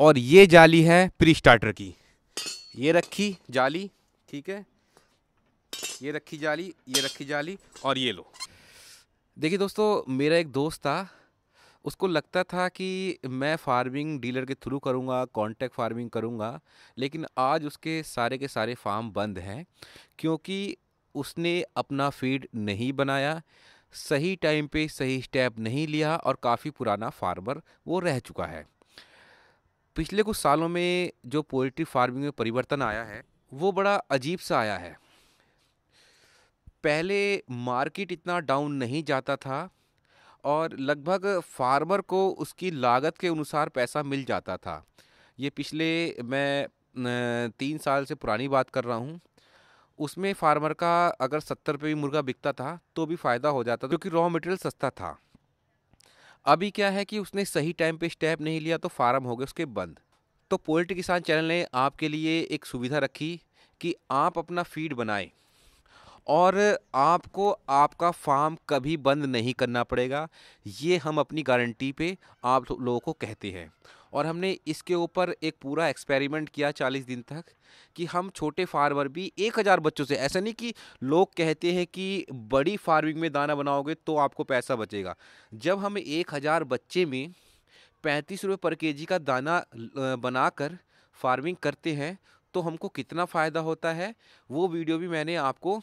और ये जाली है प्री स्टार्टर की, ये रखी जाली, ठीक है, ये रखी जाली, ये रखी जाली, और ये लो। देखिए दोस्तों, मेरा एक दोस्त था, उसको लगता था कि मैं फार्मिंग डीलर के थ्रू करूँगा, कॉन्ट्रैक्ट फार्मिंग करूँगा, लेकिन आज उसके सारे फार्म बंद हैं क्योंकि उसने अपना फीड नहीं बनाया, सही टाइम पे सही स्टेप नहीं लिया और काफ़ी पुराना फार्मर वो रह चुका है। पिछले कुछ सालों में जो पोल्ट्री फार्मिंग में परिवर्तन आया है वो बड़ा अजीब सा आया है। पहले मार्केट इतना डाउन नहीं जाता था और लगभग फार्मर को उसकी लागत के अनुसार पैसा मिल जाता था। ये पिछले मैं 3 साल से पुरानी बात कर रहा हूँ। उसमें फार्मर का अगर 70 रुपये भी मुर्गा बिकता था तो भी फ़ायदा हो जाता था क्योंकि रॉ मटेरियल सस्ता था। अभी क्या है कि उसने सही टाइम पे स्टेप नहीं लिया तो फार्म हो गए उसके बंद। तो पोल्ट्री किसान चैनल ने आपके लिए एक सुविधा रखी कि आप अपना फीड बनाएं और आपको आपका फार्म कभी बंद नहीं करना पड़ेगा। ये हम अपनी गारंटी पे आप लोगों को कहते हैं। और हमने इसके ऊपर एक पूरा एक्सपेरिमेंट किया 40 दिन तक कि हम छोटे फार्मर भी 1000 बच्चों से, ऐसा नहीं कि लोग कहते हैं कि बड़ी फार्मिंग में दाना बनाओगे तो आपको पैसा बचेगा। जब हम 1000 बच्चे में 35 रुपये पर केजी का दाना बनाकर फार्मिंग करते हैं तो हमको कितना फ़ायदा होता है, वो वीडियो भी मैंने आपको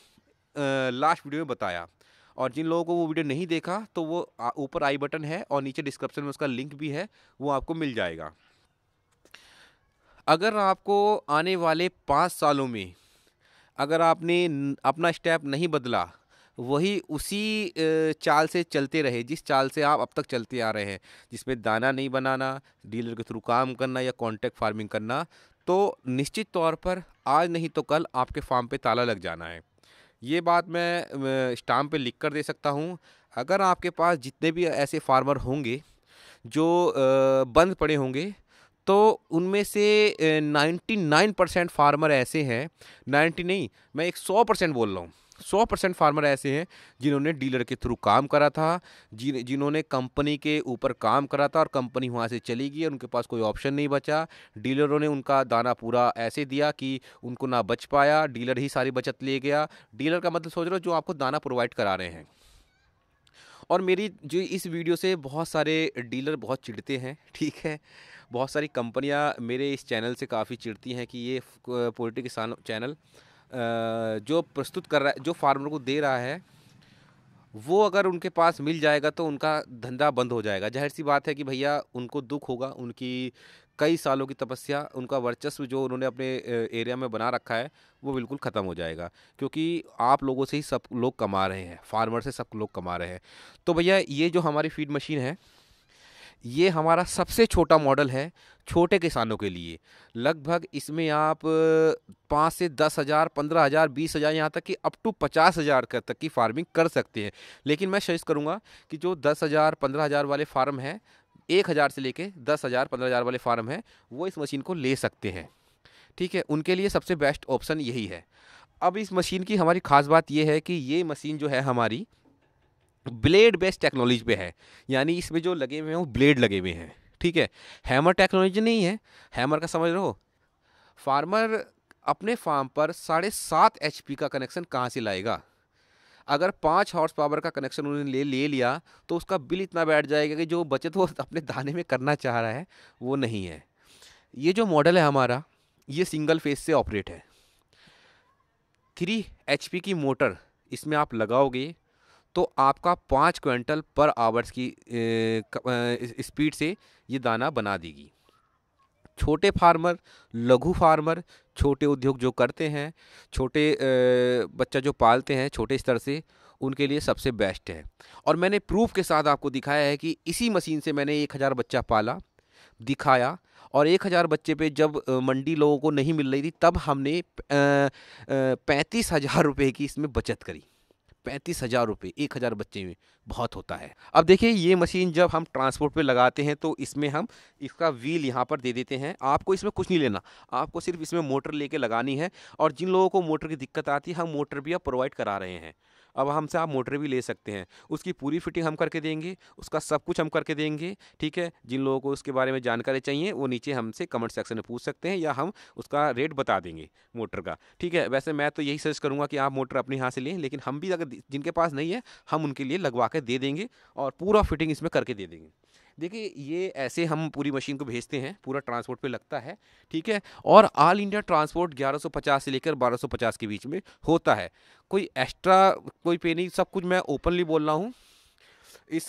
लास्ट वीडियो में बताया। और जिन लोगों को वो वीडियो नहीं देखा तो वो ऊपर आई बटन है और नीचे डिस्क्रिप्शन में उसका लिंक भी है, वो आपको मिल जाएगा। अगर आपको आने वाले 5 सालों में अगर आपने अपना स्टेप नहीं बदला, वही उसी चाल से चलते रहे जिस चाल से आप अब तक चलते आ रहे हैं, जिसमें दाना नहीं बनाना, डीलर के थ्रू काम करना या कॉन्ट्रैक्ट फार्मिंग करना, तो निश्चित तौर पर आज नहीं तो कल आपके फार्म पे ताला लग जाना है। ये बात मैं स्टाम्प पे लिख कर दे सकता हूँ। अगर आपके पास जितने भी ऐसे फार्मर होंगे जो बंद पड़े होंगे तो उनमें से 99% फार्मर ऐसे हैं, 90 नहीं, मैं एक 100% बोल रहा हूँ, 100% फार्मर ऐसे हैं जिन्होंने डीलर के थ्रू काम करा था, जिन्होंने कंपनी के ऊपर काम करा था और कंपनी वहाँ से चली गई और उनके पास कोई ऑप्शन नहीं बचा। डीलरों ने उनका दाना पूरा ऐसे दिया कि उनको ना बच पाया, डीलर ही सारी बचत ले गया। डीलर का मतलब सोच रहे हो जो आपको दाना प्रोवाइड करा रहे हैं। और मेरी जो इस वीडियो से बहुत सारे डीलर बहुत चिढ़ते हैं, ठीक है, बहुत सारी कंपनियां मेरे इस चैनल से काफ़ी चिढ़ती हैं कि ये पोल्ट्री किसान चैनल जो प्रस्तुत कर रहा है, जो फार्मर को दे रहा है, वो अगर उनके पास मिल जाएगा तो उनका धंधा बंद हो जाएगा। जाहिर सी बात है कि भैया उनको दुख होगा, उनकी कई सालों की तपस्या, उनका वर्चस्व जो उन्होंने अपने एरिया में बना रखा है वो बिल्कुल ख़त्म हो जाएगा क्योंकि आप लोगों से ही सब लोग कमा रहे हैं, फार्मर से सब लोग कमा रहे हैं। तो भैया ये जो हमारी फीड मशीन है, ये हमारा सबसे छोटा मॉडल है छोटे किसानों के लिए। लगभग इसमें आप 5 से 10,000, 15,000, 20,000, यहाँ तक कि अप टू 50,000 तक की फार्मिंग कर सकते हैं। लेकिन मैं सजेस्ट करूँगा कि जो 10,000, 15,000 वाले फार्म हैं, 1,000 से लेके 10,000, 15,000 वाले फार्म हैं, वो इस मशीन को ले सकते हैं, ठीक है। उनके लिए सबसे बेस्ट ऑप्शन यही है। अब इस मशीन की हमारी ख़ास बात यह है कि ये मशीन जो है हमारी ब्लेड बेस्ड टेक्नोलॉजी पे है, यानी इसमें जो लगे हुए हैं वो ब्लेड लगे हुए हैं, ठीक है। हैमर टेक्नोलॉजी नहीं है। हैमर का समझ रहे हो? फार्मर अपने फार्म पर 7.5 HP का कनेक्शन कहाँ से लाएगा? अगर 5 हॉर्स पावर का कनेक्शन उन्होंने ले लिया तो उसका बिल इतना बैठ जाएगा कि जो बचत वो अपने दाने में करना चाह रहा है वो नहीं है। ये जो मॉडल है हमारा, ये सिंगल फेज से ऑपरेट है। 3 HP की मोटर इसमें आप लगाओगे तो आपका 5 क्विंटल पर आवर्स की स्पीड से ये दाना बना देगी। छोटे फार्मर, लघु फार्मर, छोटे उद्योग जो करते हैं, छोटे बच्चा जो पालते हैं छोटे स्तर से, उनके लिए सबसे बेस्ट है। और मैंने प्रूफ के साथ आपको दिखाया है कि इसी मशीन से मैंने 1000 बच्चा पाला, दिखाया। और 1000 बच्चे पे जब मंडी लोगों को नहीं मिल रही थी तब हमने 35,000 रुपये की इसमें बचत करी। 35,000 रुपये 1000 बच्चे में बहुत होता है। अब देखिए ये मशीन जब हम ट्रांसपोर्ट पे लगाते हैं तो इसमें हम इसका व्हील यहाँ पर दे देते हैं। आपको इसमें कुछ नहीं लेना, आपको सिर्फ इसमें मोटर लेके लगानी है। और जिन लोगों को मोटर की दिक्कत आती है हम मोटर भी अब प्रोवाइड करा रहे हैं। अब हमसे आप मोटर भी ले सकते हैं, उसकी पूरी फिटिंग हम करके देंगे, उसका सब कुछ हम करके देंगे। ठीक है, जिन लोगों को उसके बारे में जानकारी चाहिए वो नीचे हमसे कमेंट सेक्शन में पूछ सकते हैं, या हम उसका रेट बता देंगे मोटर का। ठीक है, वैसे मैं तो यही सजेस्ट करूँगा कि आप मोटर अपने यहाँ से लें, लेकिन हम भी अगर जिनके पास नहीं है हम उनके लिए लगवा के दे देंगे और पूरा फिटिंग इसमें करके दे देंगे। देखिए, ये ऐसे हम पूरी मशीन को भेजते हैं, पूरा ट्रांसपोर्ट पे लगता है। ठीक है, और ऑल इंडिया ट्रांसपोर्ट 1150 से लेकर 1250 के बीच में होता है, कोई एक्स्ट्रा कोई पे नहीं, सब कुछ मैं ओपनली बोल रहा हूँ। इस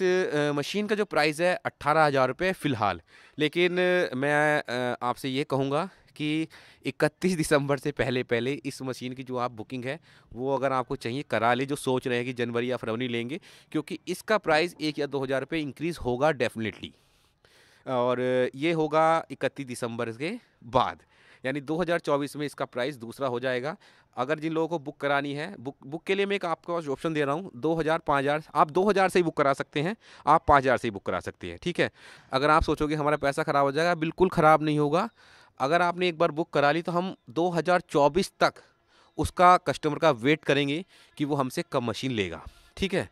मशीन का जो प्राइस है 18,000 रुपये फ़िलहाल, लेकिन मैं आपसे ये कहूँगा कि 31 दिसंबर से पहले पहले इस मशीन की जो आप बुकिंग है वो अगर आपको चाहिए करा ले, जो सोच रहे हैं कि जनवरी या फरवरी लेंगे, क्योंकि इसका प्राइस 1 या 2,000 रुपये इंक्रीज़ होगा डेफिनेटली। और ये होगा 31 दिसंबर के बाद, यानी 2024 में इसका प्राइस दूसरा हो जाएगा। अगर जिन लोगों को बुक करानी है, बुक के लिए मैं एक आपको ऑप्शन दे रहा हूँ, 2000 5000, आप 2000 से ही बुक करा सकते हैं, आप 5000 से ही बुक करा सकते हैं। ठीक है, अगर आप सोचोगे हमारा पैसा ख़राब हो जाएगा, बिल्कुल ख़राब नहीं होगा। अगर आपने एक बार बुक करा ली तो हम 2024 तक उसका कस्टमर का वेट करेंगे कि वो हमसे कब मशीन लेगा। ठीक है,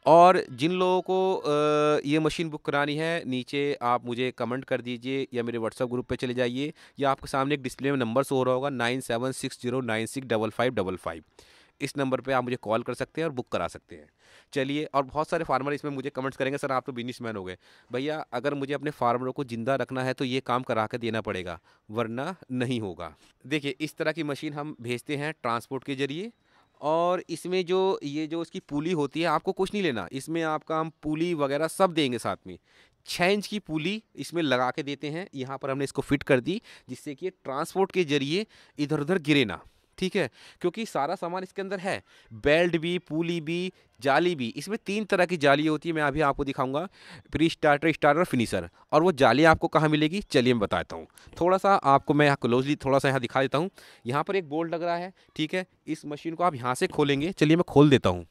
और जिन लोगों को ये मशीन बुक करानी है, नीचे आप मुझे कमेंट कर दीजिए या मेरे व्हाट्सएप ग्रुप पे चले जाइए, या आपके सामने एक डिस्प्ले में नंबर शो हो रहा होगा 9760965555। इस नंबर पे आप मुझे कॉल कर सकते हैं और बुक करा सकते हैं। चलिए, और बहुत सारे फार्मर इसमें मुझे कमेंट्स करेंगे, सर आप तो बिजनेसमैन हो गए। भैया, अगर मुझे अपने फार्मरों को ज़िंदा रखना है तो ये काम करा के देना पड़ेगा, वरना नहीं होगा। देखिए, इस तरह की मशीन हम भेजते हैं ट्रांसपोर्ट के ज़रिए, और इसमें जो ये जो इसकी पुली होती है, आपको कुछ नहीं लेना, इसमें आपका हम पुली वगैरह सब देंगे साथ में। 6 इंच की पुली इसमें लगा के देते हैं, यहाँ पर हमने इसको फिट कर दी जिससे कि ये ट्रांसपोर्ट के जरिए इधर उधर गिरे ना। ठीक है, क्योंकि सारा सामान इसके अंदर है, बेल्ट भी, पुली भी, जाली भी। इसमें 3 तरह की जाली होती है, मैं अभी आपको दिखाऊंगा, प्री स्टार्टर, स्टार्टर, फिनिशर। और वो जाली आपको कहाँ मिलेगी, चलिए मैं बताता हूँ। थोड़ा सा आपको मैं यहाँ क्लोजली थोड़ा सा यहाँ दिखा देता हूँ। यहाँ पर एक बोल्ट लग रहा है। ठीक है, इस मशीन को आप यहाँ से खोलेंगे, चलिए मैं खोल देता हूँ।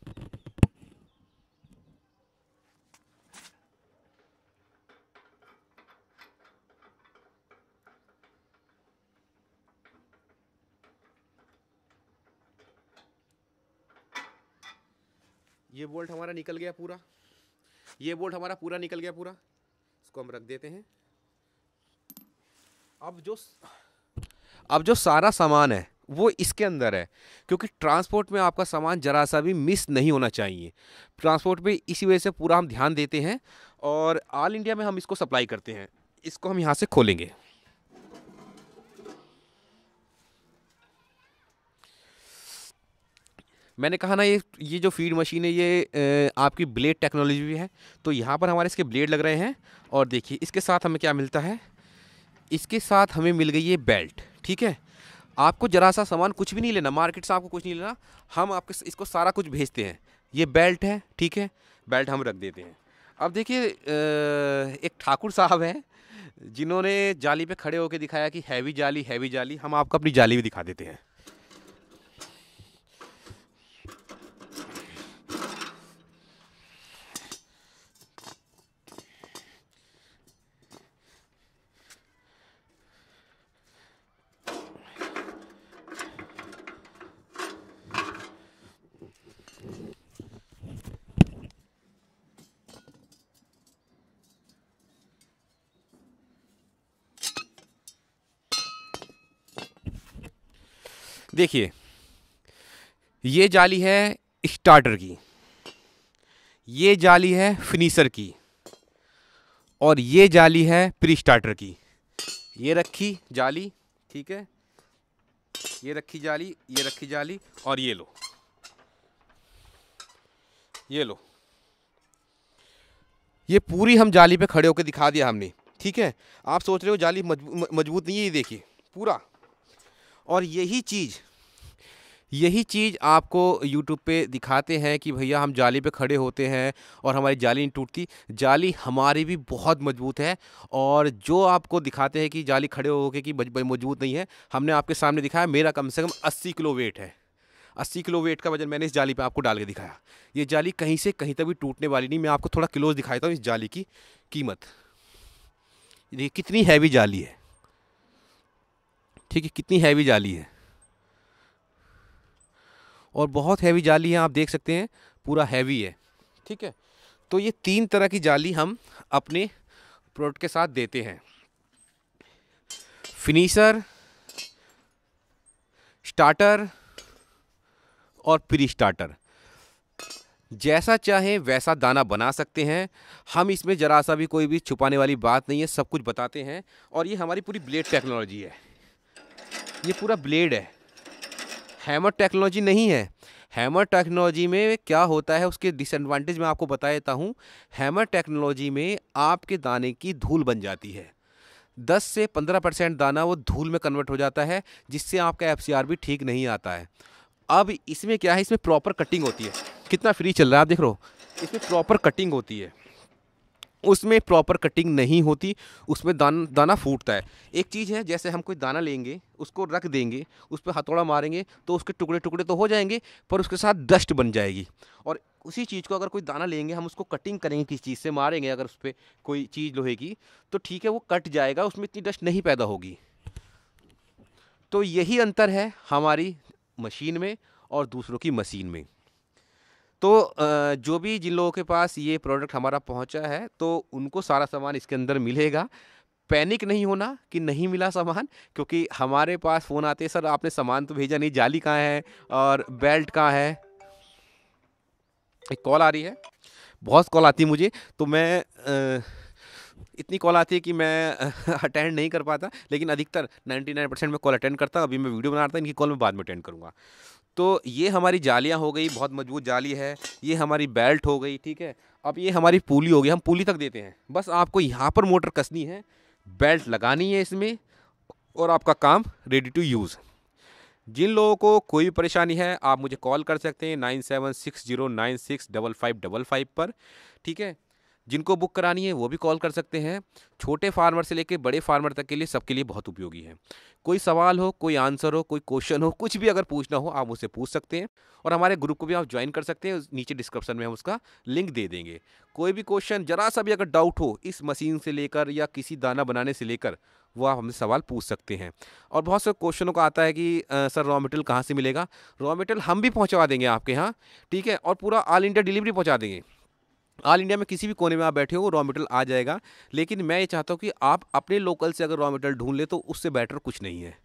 ये बोल्ट हमारा निकल गया पूरा, ये बोल्ट हमारा पूरा निकल गया पूरा। इसको हम रख देते हैं। अब जो अब जो सारा सामान है वो इसके अंदर है, क्योंकि ट्रांसपोर्ट में आपका सामान जरा सा भी मिस नहीं होना चाहिए। ट्रांसपोर्ट पे इसी वजह से पूरा हम ध्यान देते हैं, और ऑल इंडिया में हम इसको सप्लाई करते हैं। इसको हम यहाँ से खोलेंगे। मैंने कहा ना, ये जो फीड मशीन है ये आपकी ब्लेड टेक्नोलॉजी भी है, तो यहाँ पर हमारे इसके ब्लेड लग रहे हैं। और देखिए, इसके साथ हमें क्या मिलता है, इसके साथ हमें मिल गई ये बेल्ट। ठीक है, आपको जरा सा सामान कुछ भी नहीं लेना, मार्केट से आपको कुछ नहीं लेना, हम आपके इसको सारा कुछ भेजते हैं। ये बेल्ट है। ठीक है, बेल्ट हम रख देते हैं। अब देखिए, एक ठाकुर साहब हैं जिन्होंने जाली पे खड़े होकर दिखाया कि हैवी जाली, हैवी जाली। हम आपको अपनी जाली भी दिखा देते हैं। देखिए, ये जाली है स्टार्टर की, ये जाली है फिनिशर की, और ये जाली है प्री स्टार्टर की। ये रखी जाली, ठीक है, ये रखी जाली, ये रखी जाली, और ये लो, ये लो, ये पूरी हम जाली पे खड़े होकर दिखा दिया हमने। ठीक है, आप सोच रहे हो जाली मजबूत नहीं है, ये देखिए पूरा। और यही चीज़ आपको यूट्यूब पे दिखाते हैं कि भैया हम जाली पे खड़े होते हैं और हमारी जाली नहीं टूटती। जाली हमारी भी बहुत मजबूत है, और जो आपको दिखाते हैं कि जाली खड़े होके कि मजबूत नहीं है, हमने आपके सामने दिखाया। मेरा कम से कम 80 किलो वेट है, 80 किलो वेट का वजन मैंने इस जाली पे आपको डाल के दिखाया। ये जाली कहीं से कहीं तक भी टूटने वाली नहीं। मैं आपको थोड़ा क्लोज दिखाता हूँ इस जाली की कीमत। देखिए कितनी हैवी जाली है। ठीक है, कितनी हैवी जाली है, और बहुत हैवी जाली है, आप देख सकते हैं पूरा हैवी है। ठीक है, तो ये 3 तरह की जाली हम अपने प्रोडक्ट के साथ देते हैं, फिनिशर, स्टार्टर और प्री स्टार्टर। जैसा चाहें वैसा दाना बना सकते हैं हम, इसमें ज़रा सा भी कोई भी छुपाने वाली बात नहीं है, सब कुछ बताते हैं। और ये हमारी पूरी ब्लेड टेक्नोलॉजी है, ये पूरा ब्लेड है, हैमर टेक्नोलॉजी नहीं है। हैमर टेक्नोलॉजी में क्या होता है, उसके डिसएडवांटेज मैं आपको बता देता हूँ। हैमर टेक्नोलॉजी में आपके दाने की धूल बन जाती है, 10 से 15% दाना वो धूल में कन्वर्ट हो जाता है, जिससे आपका एफसीआर भी ठीक नहीं आता है। अब इसमें क्या है, इसमें प्रॉपर कटिंग होती है। कितना फ्री चल रहा है आप देख रहे हो, इसमें प्रॉपर कटिंग होती है, उसमें प्रॉपर कटिंग नहीं होती, उसमें दाना फूटता है। एक चीज़ है, जैसे हम कोई दाना लेंगे, उसको रख देंगे, उस पर हथौड़ा मारेंगे तो उसके टुकड़े टुकड़े तो हो जाएंगे, पर उसके साथ डस्ट बन जाएगी। और उसी चीज़ को अगर कोई दाना लेंगे, हम उसको कटिंग करेंगे, किसी चीज़ से मारेंगे अगर उस पर कोई चीज़ लोहे की, तो ठीक है वो कट जाएगा, उसमें इतनी डस्ट नहीं पैदा होगी। तो यही अंतर है हमारी मशीन में और दूसरों की मशीन में। तो जो भी जिन लोगों के पास ये प्रोडक्ट हमारा पहुंचा है, तो उनको सारा सामान इसके अंदर मिलेगा। पैनिक नहीं होना कि नहीं मिला सामान, क्योंकि हमारे पास फ़ोन आते हैं, सर आपने सामान तो भेजा नहीं, जाली कहाँ है और बेल्ट कहाँ है। एक कॉल आ रही है, बहुत कॉल आती है मुझे, तो मैं इतनी कॉल आती है कि मैं अटेंड नहीं कर पाता, लेकिन अधिकतर 99% मैं कॉल अटेंड करता हूँ। अभी मैं वीडियो बना रहा था, इनकी कॉल मैं बाद में अटेंड करूँगा। तो ये हमारी जालियाँ हो गई, बहुत मजबूत जाली है। ये हमारी बेल्ट हो गई, ठीक है। अब ये हमारी पुली हो गई, हम पुली तक देते हैं, बस आपको यहाँ पर मोटर कसनी है, बेल्ट लगानी है इसमें, और आपका काम रेडी टू यूज़। जिन लोगों को कोई भी परेशानी है, आप मुझे कॉल कर सकते हैं 9760965555 पर, ठीक है। जिनको बुक करानी है वो भी कॉल कर सकते हैं। छोटे फार्मर से लेके बड़े फार्मर तक के लिए, सबके लिए बहुत उपयोगी है। कोई सवाल हो, कोई आंसर हो, कोई क्वेश्चन हो, कुछ भी अगर पूछना हो, आप मुझसे पूछ सकते हैं। और हमारे ग्रुप को भी आप ज्वाइन कर सकते हैं, नीचे डिस्क्रिप्शन में हम उसका लिंक दे देंगे। कोई भी क्वेश्चन, जरा सा भी अगर डाउट हो इस मशीन से लेकर या किसी दाना बनाने से लेकर, वो आप हमसे सवाल पूछ सकते हैं। और बहुत से क्वेश्चनों का आता है कि सर रॉ मटेरियल कहाँ से मिलेगा। रॉ मटेरियल हम भी पहुँचवा देंगे आपके यहाँ, ठीक है। और पूरा ऑल इंडिया डिलीवरी पहुँचा देंगे। ऑल इंडिया में किसी भी कोने में आप बैठे हो, रॉ मटेरियल आ जाएगा। लेकिन मैं ये चाहता हूँ कि आप अपने लोकल से अगर रॉ मटेरियल ढूंढ ले, तो उससे बेटर कुछ नहीं है।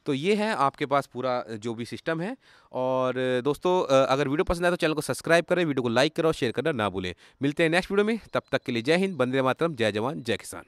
तो ये है आपके पास पूरा जो भी सिस्टम है। और दोस्तों, अगर वीडियो पसंद आए तो चैनल को सब्सक्राइब करें, वीडियो को लाइक करें और शेयर करना ना भूलें। मिलते हैं नेक्स्ट वीडियो में, तब तक के लिए जय हिंद, वंदे मातरम, जय जवान, जय किसान।